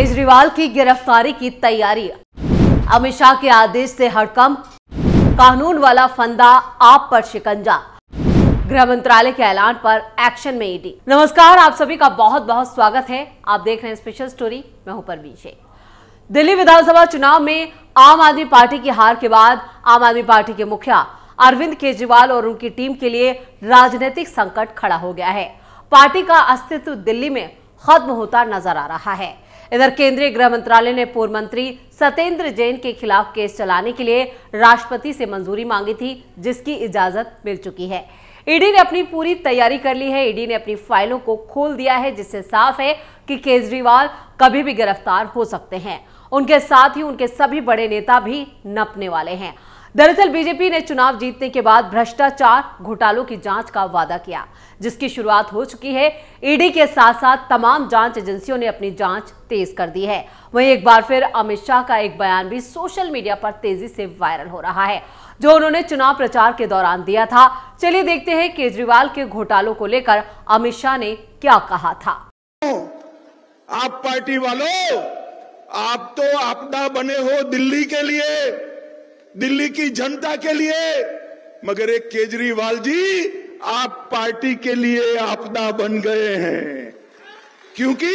केजरीवाल की गिरफ्तारी की तैयारी। अमित शाह के आदेश से हड़कंप, कानून वाला फंदा आप पर शिकंजा। गृह मंत्रालय के ऐलान पर एक्शन में ईडी। नमस्कार, आप सभी का बहुत बहुत स्वागत है। आप देख रहे हैं स्पेशल स्टोरी, मैं हूं परवीन शेख। दिल्ली विधानसभा चुनाव में आम आदमी पार्टी की हार के बाद आम आदमी पार्टी के मुखिया अरविंद केजरीवाल और उनकी टीम के लिए राजनीतिक संकट खड़ा हो गया है। पार्टी का अस्तित्व दिल्ली में खत्म होता नजर आ रहा है। इधर केंद्रीय गृह मंत्रालय ने पूर्व मंत्री सत्येंद्र जैन के खिलाफ केस चलाने के लिए राष्ट्रपति से मंजूरी मांगी थी, जिसकी इजाजत मिल चुकी है। ईडी ने अपनी पूरी तैयारी कर ली है। ईडी ने अपनी फाइलों को खोल दिया है, जिससे साफ है कि केजरीवाल कभी भी गिरफ्तार हो सकते हैं। उनके साथ ही उनके सभी बड़े नेता भी नपने वाले हैं। दरअसल बीजेपी ने चुनाव जीतने के बाद भ्रष्टाचार घोटालों की जांच का वादा किया, जिसकी शुरुआत हो चुकी है। ईडी के साथ साथ तमाम जांच एजेंसियों ने अपनी जांच तेज कर दी है। वहीं एक बार फिर अमित शाह का एक बयान भी सोशल मीडिया पर तेजी से वायरल हो रहा है, जो उन्होंने चुनाव प्रचार के दौरान दिया था। चलिए देखते हैं केजरीवाल के घोटालों को लेकर अमित शाह ने क्या कहा था। आप पार्टी वालों, आप तो आपदा बने हो दिल्ली के लिए, दिल्ली की जनता के लिए, मगर एक केजरीवाल जी आप पार्टी के लिए आपदा बन गए हैं। क्योंकि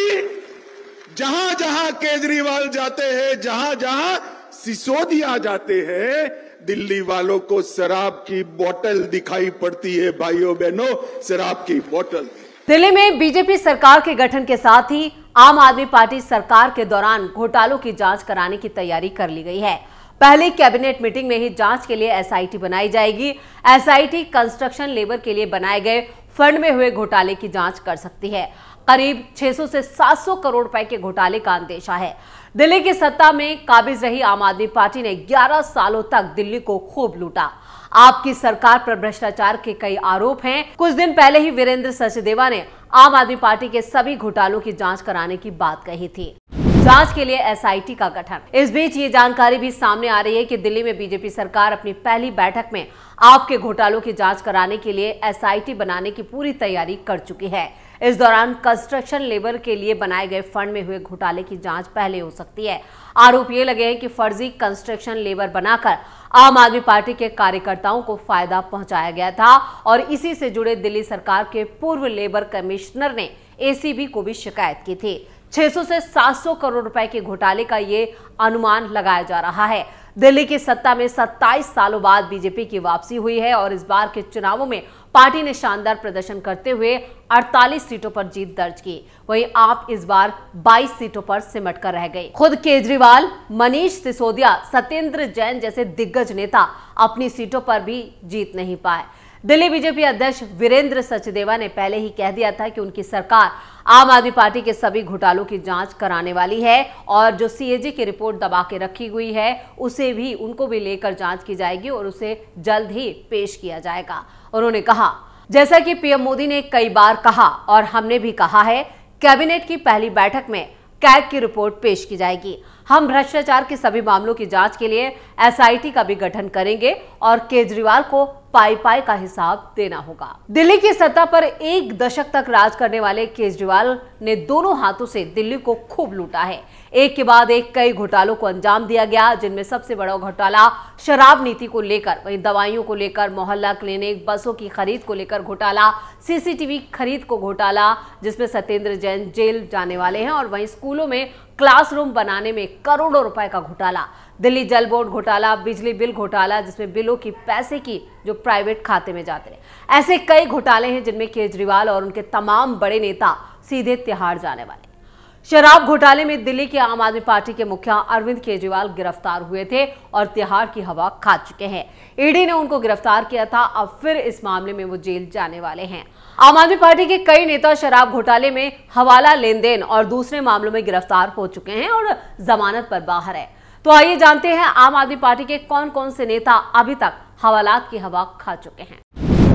जहां जहां केजरीवाल जाते हैं, जहां जहां सिसोदिया जाते हैं, दिल्ली वालों को शराब की बोतल दिखाई पड़ती है। भाइयों बहनों, शराब की बोतल। दिल्ली में बीजेपी सरकार के गठन के साथ ही आम आदमी पार्टी सरकार के दौरान घोटालों की जांच कराने की तैयारी कर ली गई है। पहली कैबिनेट मीटिंग में ही जांच के लिए एसआईटी बनाई जाएगी। एसआईटी कंस्ट्रक्शन लेबर के लिए बनाए गए फंड में हुए घोटाले की जांच कर सकती है। करीब 600 से 700 करोड़ रुपए के घोटाले का अंदेशा है। दिल्ली की सत्ता में काबिज रही आम आदमी पार्टी ने 11 सालों तक दिल्ली को खूब लूटा। आपकी सरकार पर भ्रष्टाचार के कई आरोप हैं। कुछ दिन पहले ही वीरेंद्र सचदेवा ने आम आदमी पार्टी के सभी घोटालों की जांच कराने की बात कही थी। जांच के लिए एसआईटी का गठन। इस बीच ये जानकारी भी सामने आ रही है कि दिल्ली में बीजेपी सरकार अपनी पहली बैठक में आपके घोटालों की जांच कराने के लिए एसआईटी बनाने की पूरी तैयारी कर चुकी है। इस दौरान कंस्ट्रक्शन लेबर के लिए बनाए गए फंड में हुए घोटाले की जांच पहले हो सकती है। आरोप ये लगे हैं कि फर्जी कंस्ट्रक्शन लेबर बनाकर आम आदमी पार्टी के कार्यकर्ताओं को फायदा पहुंचाया गया था और इसी से जुड़े दिल्ली सरकार के पूर्व लेबर कमिश्नर ने एसीबी को भी शिकायत की थी। 600 से 700 करोड़ रुपए के घोटाले का ये अनुमान लगाया जा रहा है। दिल्ली की सत्ता में 27 सालों बाद बीजेपी की वापसी हुई है और इस बार के चुनावों में पार्टी ने शानदार प्रदर्शन करते हुए 48 सीटों पर जीत दर्ज की। वहीं आप इस बार 22 सीटों पर सिमट कर रह गए। खुद केजरीवाल, मनीष सिसोदिया, सत्येंद्र जैन जैसे दिग्गज नेता अपनी सीटों पर भी जीत नहीं पाए। दिल्ली बीजेपी अध्यक्ष वीरेंद्र सचदेवा ने पहले ही कह दिया था कि उनकी सरकार आम आदमी पार्टी के सभी घोटालों की जांच कराने वाली है और जो सीएजी की रिपोर्ट दबा के रखी हुई है उसे भी उनको भी लेकर जांच की जाएगी और उसे जल्द ही पेश किया जाएगा। उन्होंने कहा, जैसा कि पीएम मोदी ने कई बार कहा और हमने भी कहा है, कैबिनेट की पहली बैठक में कैग की रिपोर्ट पेश की जाएगी। हम भ्रष्टाचार के सभी मामलों की जांच के लिए एसआईटी का भी गठन करेंगे और केजरीवाल को पाई पाई का हिसाब देना होगा। दिल्ली की सत्ता पर एक दशक तक राज करने वाले केजरीवाल ने दोनों हाथों से दिल्ली को खूब लूटा है। एक के बाद एक कई घोटालों को अंजाम दिया गया, जिनमें सबसे बड़ा घोटाला शराब नीति को लेकर, वहीं दवाइयों को लेकर, मोहल्ला क्लिनिक, बसों की खरीद को लेकर घोटाला, सीसीटीवी खरीद को घोटाला जिसमें सत्येंद्र जैन जेल जाने वाले हैं, और वहीं स्कूलों में क्लासरूम बनाने में करोड़ों रुपए का घोटाला, दिल्ली जल बोर्ड घोटाला, बिजली बिल घोटाला जिसमें बिलों की पैसे की जो प्राइवेट खाते में जाते हैं। ऐसे कई घोटाले हैं जिनमें केजरीवाल और उनके तमाम बड़े नेता सीधे तिहाड़ जाने वाले। शराब घोटाले में दिल्ली के आम आदमी पार्टी के मुखिया अरविंद केजरीवाल गिरफ्तार हुए थे और तिहाड़ की हवा खा चुके हैं। ईडी ने उनको गिरफ्तार किया था, अब फिर इस मामले में वो जेल जाने वाले हैं। आम आदमी पार्टी के कई नेता शराब घोटाले में, हवाला लेन देन और दूसरे मामलों में गिरफ्तार हो चुके हैं और जमानत पर बाहर है। तो आइए जानते हैं आम आदमी पार्टी के कौन कौन से नेता अभी तक हवालात की हवा खा चुके हैं।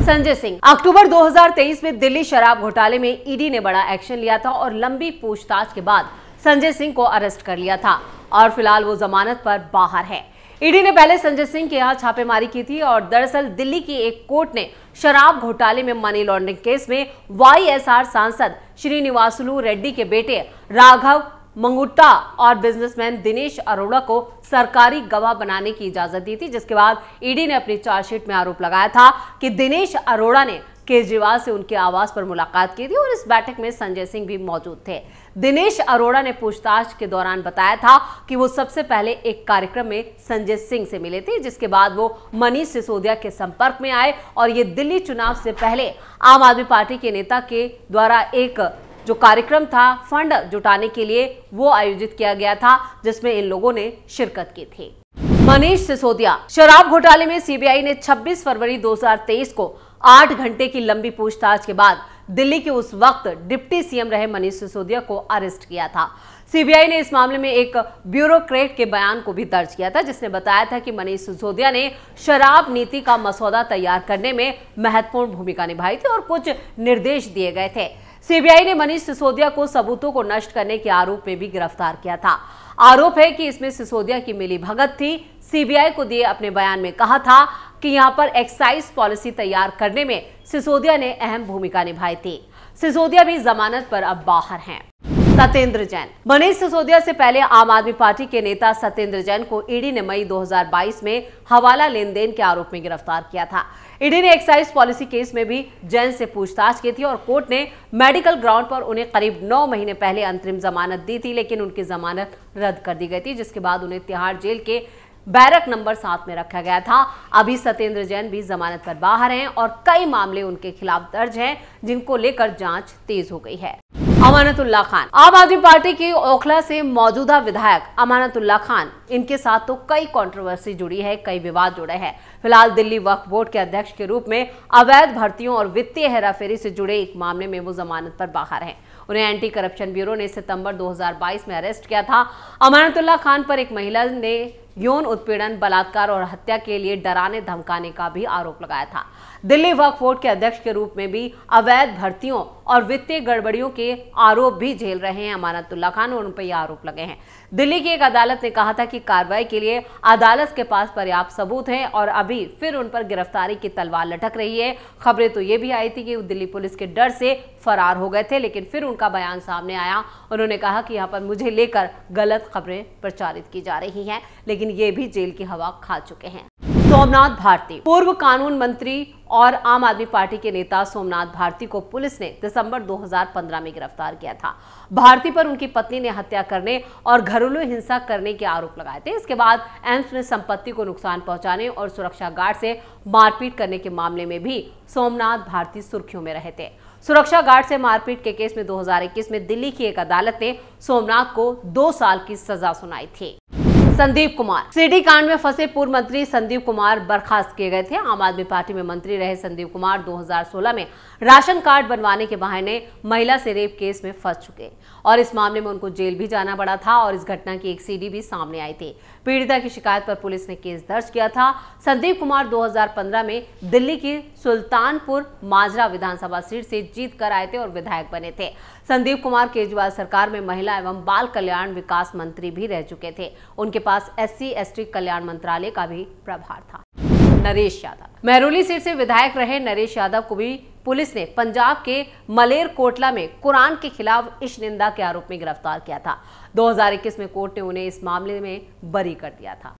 संजय सिंह। अक्टूबर 2023 में दिल्ली शराब घोटाले में ईडी ने बड़ा एक्शन लिया था और लंबी पूछताछ के बाद संजय सिंह को अरेस्ट कर लिया था और फिलहाल वो जमानत पर बाहर है। ईडी ने पहले संजय सिंह के यहाँ छापेमारी की थी और दरअसल दिल्ली की एक कोर्ट ने शराब घोटाले में मनी लॉन्ड्रिंग केस में वाईएसआर सांसद श्रीनिवासुलु रेड्डी के बेटे राघव मंगुट्टा और बिजनेसमैन दिनेश अरोड़ा को सरकारी गवाह बनाने की इजाजत दी थी, जिसके बाद ईडी ने अपनी चार्जशीट में आरोप लगाया था कि दिनेश अरोड़ा ने केजरीवाल से उनके आवास पर मुलाकात की थी और इस बैठक में संजय सिंह भी मौजूद थे। दिनेश अरोड़ा ने पूछताछ के दौरान बताया था कि वो सबसे पहले एक कार्यक्रम में संजय सिंह से मिले थे, जिसके बाद वो मनीष सिसोदिया के संपर्क में आए और ये दिल्ली चुनाव से पहले आम आदमी पार्टी के नेता के द्वारा एक जो कार्यक्रम था फंड जुटाने के लिए वो आयोजित किया गया था, जिसमें इन लोगों ने शिरकत की थी। मनीष सिसोदिया शराब घोटाले में सीबीआई ने 26 फरवरी 2023 को 8 घंटे की लंबी पूछताछ के बाद दिल्ली के उस वक्त डिप्टी सीएम रहे मनीष सिसोदिया को अरेस्ट किया था। सीबीआई ने इस मामले में एक ब्यूरोक्रेट के बयान को भी दर्ज किया था, जिसने बताया था कि मनीष सिसोदिया ने शराब नीति का मसौदा तैयार करने में महत्वपूर्ण भूमिका निभाई थी और कुछ निर्देश दिए गए थे। सीबीआई ने मनीष सिसोदिया को सबूतों को नष्ट करने के आरोप में भी गिरफ्तार किया था। आरोप है कि इसमें सिसोदिया की मिलीभगत थी। सीबीआई को दिए अपने बयान में कहा था कि यहां पर एक्साइज पॉलिसी तैयार करने में सिसोदिया ने अहम भूमिका निभाई थी। सिसोदिया भी जमानत पर अब बाहर हैं। सत्येंद्र जैन मनीष सिसोदिया से पहले आम आदमी पार्टी के नेता सत्येंद्र जैन को ईडी ने मई 2022 में हवाला लेन देन के आरोप में गिरफ्तार किया था। ईडी ने एक्साइज पॉलिसी केस में भी जैन से पूछताछ की थी और कोर्ट ने मेडिकल ग्राउंड पर उन्हें करीब 9 महीने पहले अंतरिम जमानत दी थी, लेकिन उनकी जमानत रद्द कर दी गई थी, जिसके बाद उन्हें तिहाड़ जेल के बैरक नंबर 7 में रखा गया था। अभी सत्येंद्र जैन भी जमानत पर बाहर हैं और कई मामले उनके खिलाफ दर्ज हैं, जिनको लेकर जांच तेज हो गई है। अमानतुल्लाह खान आम आदमी पार्टी की ओखला से मौजूदा विधायक अमानतुल्लाह खान, इनके साथ तो कई कंट्रोवर्सी जुड़ी है, कई विवाद जुड़े हैं। फिलहाल दिल्ली वक्फ बोर्ड के अध्यक्ष के रूप में अवैध भर्तियों और वित्तीय हेराफेरी से जुड़े एक मामले में वो जमानत पर बाहर हैं। उन्हें एंटी करप्शन ब्यूरो ने सितंबर 2022 में अरेस्ट किया था। अमानतुल्लाह खान पर एक महिला ने यौन उत्पीड़न, बलात्कार और हत्या के लिए डराने धमकाने का भी आरोप लगाया था। दिल्ली वक्फ बोर्ड के अध्यक्ष के रूप में भी अवैध भर्तियों और वित्तीय गड़बड़ियों के आरोप भी झेल रहे हैं अमानतुल्लाह खान और उन पर यह आरोप लगे हैं। दिल्ली की एक अदालत ने कहा था कि कार्रवाई के लिए अदालत के पास पर्याप्त सबूत हैं और अभी फिर उन पर गिरफ्तारी की तलवार लटक रही है। खबरें तो ये भी आई थी कि वो दिल्ली पुलिस के डर से फरार हो गए थे, लेकिन फिर उनका बयान सामने आया। उन्होंने कहा कि यहाँ पर मुझे लेकर गलत खबरें प्रचारित की जा रही हैं, लेकिन ये भी जेल की हवा खा चुके हैं। सोमनाथ भारती पूर्व कानून मंत्री और आम आदमी पार्टी के नेता सोमनाथ भारती को पुलिस ने दिसंबर 2015 में गिरफ्तार किया था। भारती पर उनकी पत्नी ने हत्या करने और घरेलू हिंसा करने के आरोप लगाए थे। इसके बाद एम्स में संपत्ति को नुकसान पहुंचाने और सुरक्षा गार्ड से मारपीट करने के मामले में भी सोमनाथ भारती सुर्खियों में रहे थे। सुरक्षा गार्ड से मारपीट के केस में 2021 में दिल्ली की एक अदालत ने सोमनाथ को 2 साल की सजा सुनाई थी। संदीप कुमार सीडी कांड में फंसे पूर्व मंत्री संदीप कुमार बर्खास्त किए गए थे। आम आदमी पार्टी में मंत्री रहे संदीप कुमार 2016 में राशन कार्ड बनवाने के बहाने महिला से रेप केस में फंस चुके और इस मामले में उनको जेल भी जाना पड़ा था और इस घटना की एक सीडी भी सामने आई थी। पीड़िता की शिकायत पर पुलिस ने केस दर्ज किया था। संदीप कुमार 2015 में दिल्ली की सुल्तानपुर माजरा विधानसभा सीट से जीत कर आए थे और विधायक बने थे। संदीप कुमार केजरीवाल सरकार में महिला एवं बाल कल्याण विकास मंत्री भी रह चुके थे। उनके पास SC/ST कल्याण मंत्रालय का भी प्रभार था। नरेश यादव महरौली सीट से विधायक रहे नरेश यादव को भी पुलिस ने पंजाब के मलेरकोटला में कुरान के खिलाफ इश्क निंदा के आरोप में गिरफ्तार किया था। 2021 में कोर्ट ने उन्हें इस मामले में बरी कर दिया था।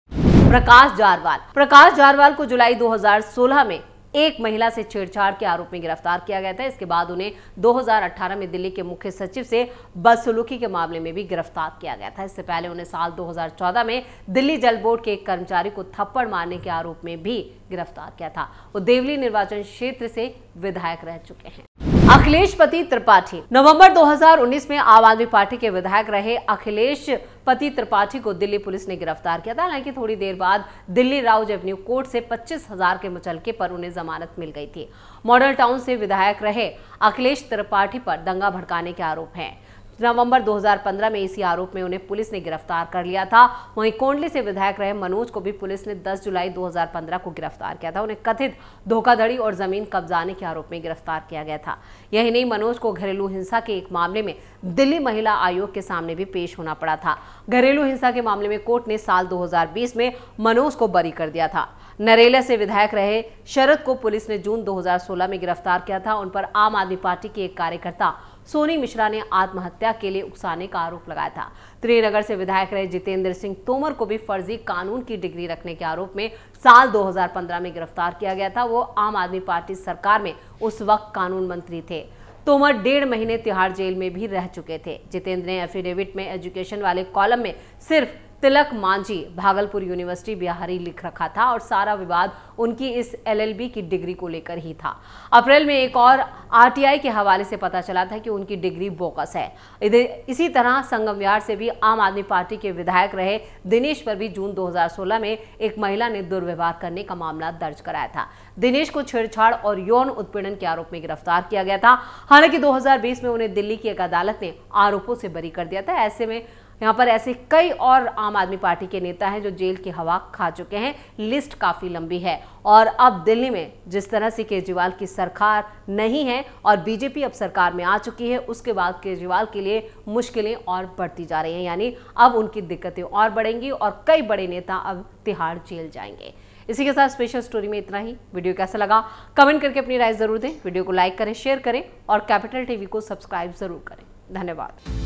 प्रकाश जारवाल को जुलाई 2016 में एक महिला से छेड़छाड़ के आरोप में गिरफ्तार किया गया था। इसके बाद उन्हें 2018 में दिल्ली के मुख्य सचिव से बदसलूकी के मामले में भी गिरफ्तार किया गया था। इससे पहले उन्हें साल 2014 में दिल्ली जल बोर्ड के एक कर्मचारी को थप्पड़ मारने के आरोप में भी गिरफ्तार किया था। वो देवली निर्वाचन क्षेत्र से विधायक रह चुके हैं। अखिलेश पति त्रिपाठी नवंबर 2019 में आम आदमी पार्टी के विधायक रहे अखिलेश पति त्रिपाठी को दिल्ली पुलिस ने गिरफ्तार किया था। हालांकि थोड़ी देर बाद दिल्ली राउज एवेन्यू कोर्ट से 25,000 के मुचलके पर उन्हें जमानत मिल गई थी। मॉडल टाउन से विधायक रहे अखिलेश त्रिपाठी पर दंगा भड़काने के आरोप हैं। नवंबर 2015 में इसी आरोप में उन्हें पुलिस ने गिरफ्तार कर लिया था। वहीं कोंडली से विधायक रहे मनोज को भी पुलिस ने 10 जुलाई 2015 को गिरफ्तार किया था। उन्हें कथित धोखाधड़ी और जमीन कब्जाने के आरोप में गिरफ्तार किया गया था। यही नहीं, मनोज को घरेलू हिंसा के एक मामले में दिल्ली महिला आयोग के सामने भी पेश होना पड़ा था। घरेलू हिंसा के मामले में कोर्ट ने साल 2020 में मनोज को बरी कर दिया था। नरेला से विधायक रहे शरद को पुलिस ने जून 2016 में गिरफ्तार किया था। उन पर आम आदमी पार्टी के एक कार्यकर्ता सोनी मिश्रा ने आत्महत्या के लिए उकसाने का आरोप लगाया था। त्रिनगर से विधायक रहे जितेंद्र सिंह तोमर को भी फर्जी कानून की डिग्री रखने के आरोप में साल 2015 में गिरफ्तार किया गया था। वो आम आदमी पार्टी सरकार में उस वक्त कानून मंत्री थे। तोमर 1.5 महीने तिहाड़ जेल में भी रह चुके थे। जितेंद्र ने एफिडेविट में एजुकेशन वाले कॉलम में सिर्फ तिलक मांझी भागलपुर यूनिवर्सिटी बिहारी लिख रखा था और सारा विवाद उनकी इस एलएलबी की डिग्री को लेकर ही था। अप्रैल में एक और आरटीआई के हवाले से पता चला था कि उनकी डिग्री बोगस है। इसी तरह संगम विहार से भी आम आदमी पार्टी के विधायक रहे दिनेश पर भी जून 2016 में एक महिला ने दुर्व्यवहार करने का मामला दर्ज कराया था। दिनेश को छेड़छाड़ और यौन उत्पीड़न के आरोप में गिरफ्तार किया गया था। हालांकि 2020 में उन्हें दिल्ली की एक अदालत ने आरोपों से बरी कर दिया था। ऐसे में यहाँ पर ऐसे कई और आम आदमी पार्टी के नेता हैं जो जेल की हवा खा चुके हैं। लिस्ट काफी लंबी है और अब दिल्ली में जिस तरह से केजरीवाल की सरकार नहीं है और बीजेपी अब सरकार में आ चुकी है, उसके बाद केजरीवाल के लिए मुश्किलें और बढ़ती जा रही हैं। यानी अब उनकी दिक्कतें और बढ़ेंगी और कई बड़े नेता अब तिहाड़ जेल जाएंगे। इसी के साथ स्पेशल स्टोरी में इतना ही। वीडियो कैसा लगा कमेंट करके अपनी राय जरूर दें। वीडियो को लाइक करें, शेयर करें और कैपिटल टीवी को सब्सक्राइब जरूर करें। धन्यवाद।